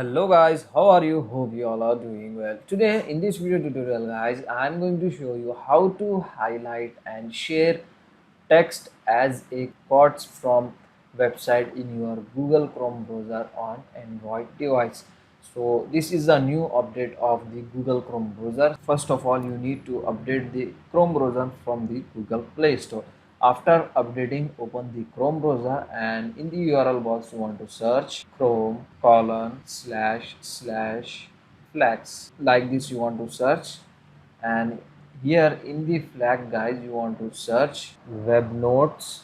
Hello guys, how are you? Hope you all are doing well. Today in this video tutorial guys, I am going to show you how to highlight and share text as a quotes from website in your Google Chrome browser on Android device. So this is a new update of the Google Chrome browser. First of all, you need to update the Chrome browser from the Google Play Store. After updating, open the Chrome browser and in the URL box you want to search chrome colon slash slash flags. Like this you want to search, and here in the flag guys you want to search web notes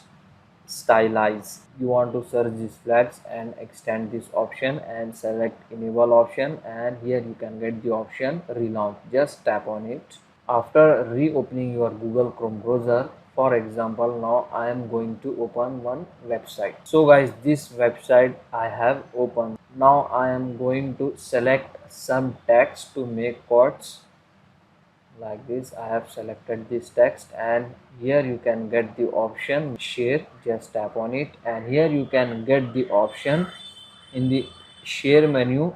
stylize. You want to search these flags and extend this option and select enable option, and here you can get the option relaunch. Just tap on it. After reopening your Google Chrome browser, for example, now I am going to open one website. So guys, this website I have opened. Now I am going to select some text to make quotes. Like this I have selected this text, and here you can get the option share. Just tap on it, and here you can get the option in the share menu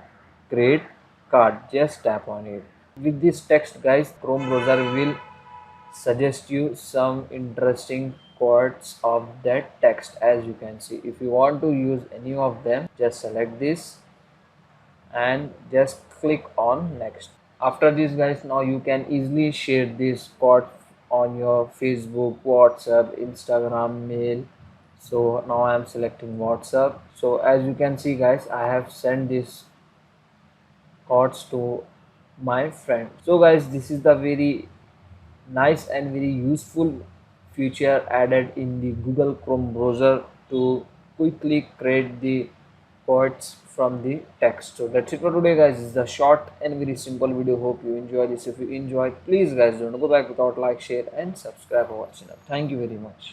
create card. Just tap on it. With this text guys, Chrome browser will suggest you some interesting quotes of that text. As you can see, if you want to use any of them, just select this and just click on next. After this guys, now you can easily share this quote on your Facebook, WhatsApp, Instagram, mail. So now I am selecting WhatsApp. So as you can see guys, I have sent this quotes to my friend. So guys, this is the very nice and very useful feature added in the Google Chrome browser to quickly create the quotes from the text. So that's it for today guys. This is a short and very simple video. Hope you enjoy this. If you enjoy, please guys don't go back without like, share and subscribe our channel. Thank you very much.